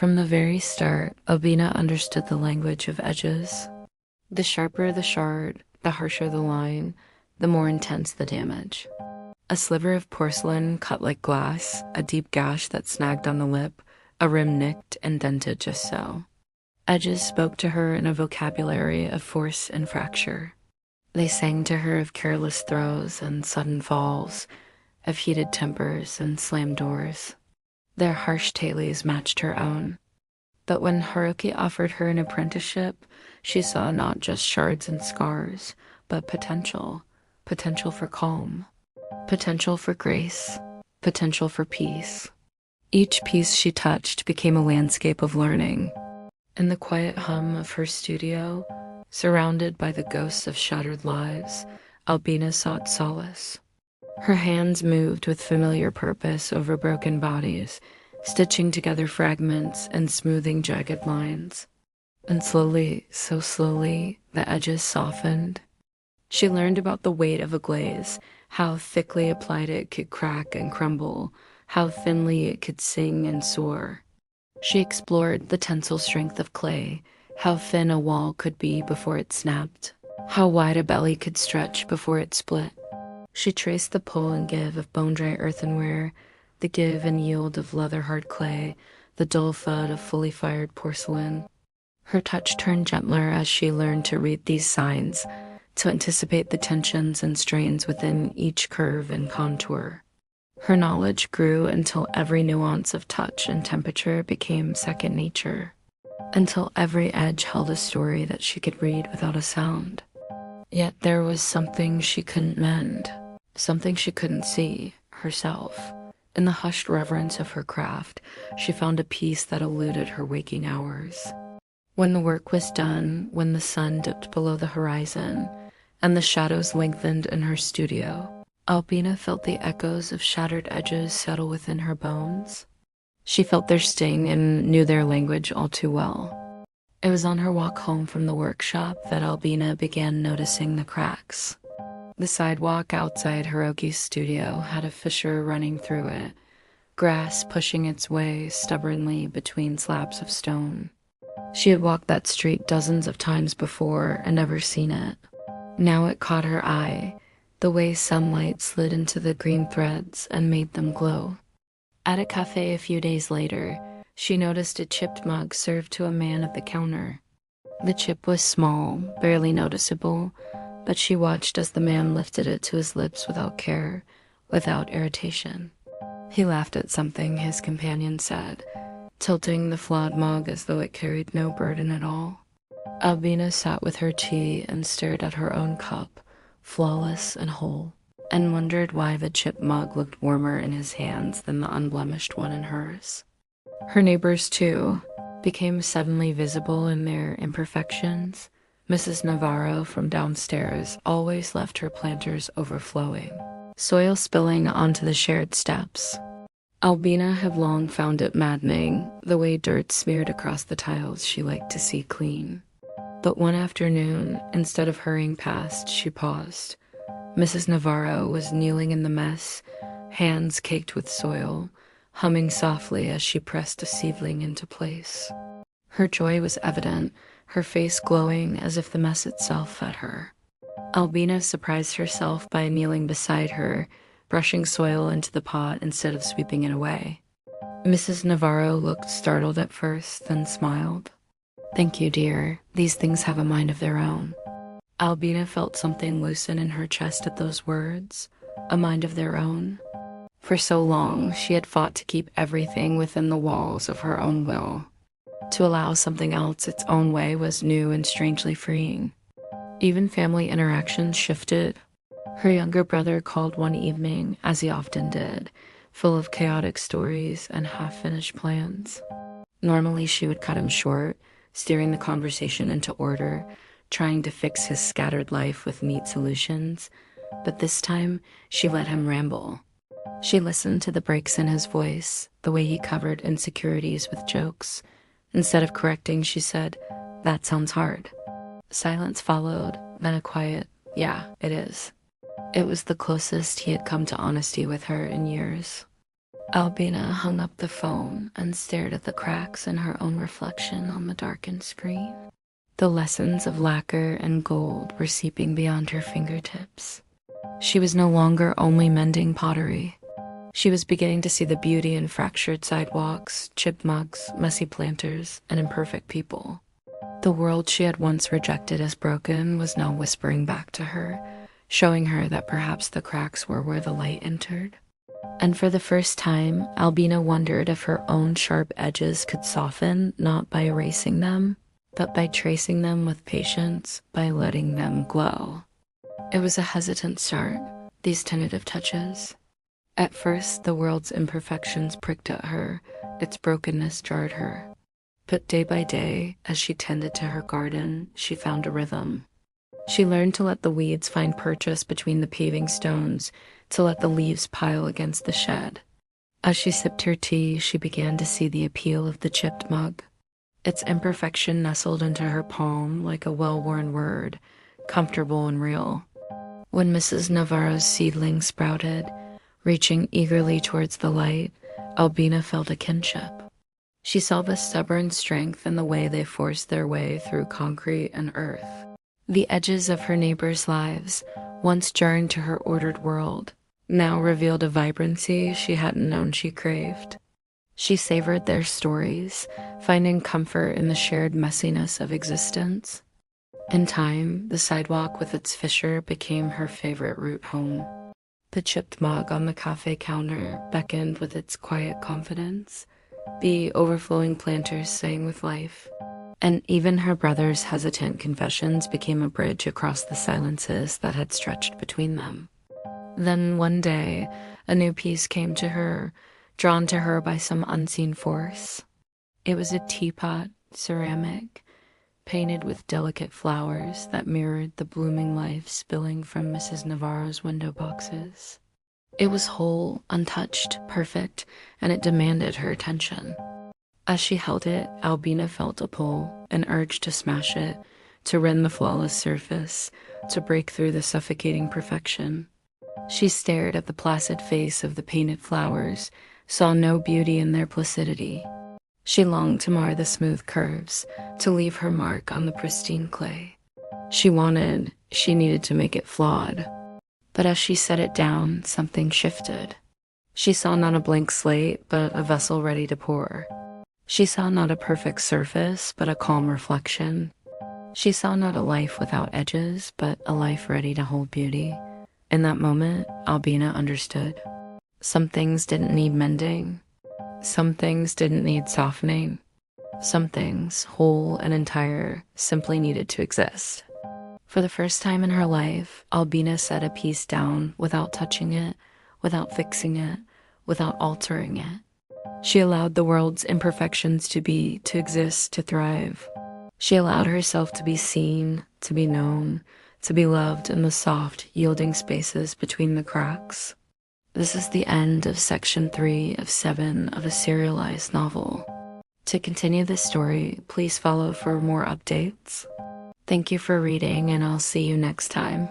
From the very start, Albina understood the language of edges. The sharper the shard, the harsher the line, the more intense the damage. A sliver of porcelain cut like glass, a deep gash that snagged on the lip, a rim nicked and dented just so. Edges spoke to her in a vocabulary of force and fracture. They sang to her of careless throws and sudden falls, of heated tempers and slammed doors. Their harsh tailies matched her own. But when Haruki offered her an apprenticeship, she saw not just shards and scars, but potential. Potential for calm. Potential for grace. Potential for peace. Each piece she touched became a landscape of learning. In the quiet hum of her studio, surrounded by the ghosts of shattered lives, Albina sought solace. Her hands moved with familiar purpose over broken bodies, stitching together fragments and smoothing jagged lines. And slowly, so slowly, the edges softened. She learned about the weight of a glaze, how thickly applied it could crack and crumble, how thinly it could sing and soar. She explored the tensile strength of clay, how thin a wall could be before it snapped, how wide a belly could stretch before it split. She traced the pull and give of bone-dry earthenware, the give and yield of leather-hard clay, the dull thud of fully fired porcelain. Her touch turned gentler as she learned to read these signs, to anticipate the tensions and strains within each curve and contour. Her knowledge grew until every nuance of touch and temperature became second nature, until every edge held a story that she could read without a sound. Yet there was something she couldn't mend, something she couldn't see, herself. In the hushed reverence of her craft, she found a peace that eluded her waking hours. When the work was done, when the sun dipped below the horizon, and the shadows lengthened in her studio, Albina felt the echoes of shattered edges settle within her bones. She felt their sting and knew their language all too well. It was on her walk home from the workshop that Albina began noticing the cracks. The sidewalk outside Hiroki's studio had a fissure running through it, grass pushing its way stubbornly between slabs of stone. She had walked that street dozens of times before and never seen it. Now it caught her eye, the way sunlight slid into the green threads and made them glow. At a cafe a few days later, she noticed a chipped mug served to a man at the counter. The chip was small, barely noticeable, but she watched as the man lifted it to his lips without care, without irritation. He laughed at something his companion said, tilting the flawed mug as though it carried no burden at all. Albina sat with her tea and stared at her own cup, flawless and whole, and wondered why the chipped mug looked warmer in his hands than the unblemished one in hers. Her neighbors, too, became suddenly visible in their imperfections. Mrs. Navarro from downstairs always left her planters overflowing, soil spilling onto the shared steps. Albina had long found it maddening, the way dirt smeared across the tiles she liked to see clean. But one afternoon, instead of hurrying past, she paused. Mrs. Navarro was kneeling in the mess, hands caked with soil, humming softly as she pressed a seedling into place. Her joy was evident, her face glowing as if the mess itself fed her. Albina surprised herself by kneeling beside her, brushing soil into the pot instead of sweeping it away. Mrs. Navarro looked startled at first, then smiled. "Thank you, dear. These things have a mind of their own." Albina felt something loosen in her chest at those words, a mind of their own. For so long, she had fought to keep everything within the walls of her own will. To allow something else its own way was new and strangely freeing. Even family interactions shifted. Her younger brother called one evening, as he often did, full of chaotic stories and half-finished plans. Normally, she would cut him short, steering the conversation into order, trying to fix his scattered life with neat solutions. But this time, she let him ramble. She listened to the breaks in his voice, the way he covered insecurities with jokes. Instead of correcting, she said, "That sounds hard." Silence followed, then a quiet, "Yeah, it is." It was the closest he had come to honesty with her in years. Albina hung up the phone and stared at the cracks in her own reflection on the darkened screen. The lessons of lacquer and gold were seeping beyond her fingertips. She was no longer only mending pottery. She was beginning to see the beauty in fractured sidewalks, chipped mugs, messy planters, and imperfect people. The world she had once rejected as broken was now whispering back to her, showing her that perhaps the cracks were where the light entered. And for the first time, Albina wondered if her own sharp edges could soften, not by erasing them, but by tracing them with patience, by letting them glow. It was a hesitant start, these tentative touches. At first, the world's imperfections pricked at her, its brokenness jarred her. But day by day, as she tended to her garden, she found a rhythm. She learned to let the weeds find purchase between the paving stones, to let the leaves pile against the shed. As she sipped her tea, she began to see the appeal of the chipped mug. Its imperfection nestled into her palm like a well-worn word, comfortable and real. When Mrs. Navarro's seedling sprouted, reaching eagerly towards the light, Albina felt a kinship. She saw the stubborn strength in the way they forced their way through concrete and earth. The edges of her neighbors' lives, once jarring to her ordered world, now revealed a vibrancy she hadn't known she craved. She savored their stories, finding comfort in the shared messiness of existence. In time, the sidewalk with its fissure became her favorite route home. The chipped mug on the cafe counter beckoned with its quiet confidence. The overflowing planters sang with life. And even her brother's hesitant confessions became a bridge across the silences that had stretched between them. Then one day, a new piece came to her, drawn to her by some unseen force. It was a teapot, ceramic, painted with delicate flowers that mirrored the blooming life spilling from Mrs. Navarro's window boxes. It was whole, untouched, perfect, and it demanded her attention. As she held it, Albina felt a pull, an urge to smash it, to rend the flawless surface, to break through the suffocating perfection. She stared at the placid face of the painted flowers, saw no beauty in their placidity. She longed to mar the smooth curves, to leave her mark on the pristine clay. She needed to make it flawed. But as she set it down, something shifted. She saw not a blank slate, but a vessel ready to pour. She saw not a perfect surface, but a calm reflection. She saw not a life without edges, but a life ready to hold beauty. In that moment, Albina understood. Some things didn't need mending. Some things didn't need softening. Some things, whole and entire, simply needed to exist. For the first time in her life, Albina set a piece down without touching it, without fixing it, without altering it. She allowed the world's imperfections to exist, to thrive. She allowed herself to be seen, to be known, to be loved in the soft, yielding spaces between the cracks. This is the end of section 3 of 7 of a serialized novel. To continue this story, please follow for more updates. Thank you for reading, and I'll see you next time.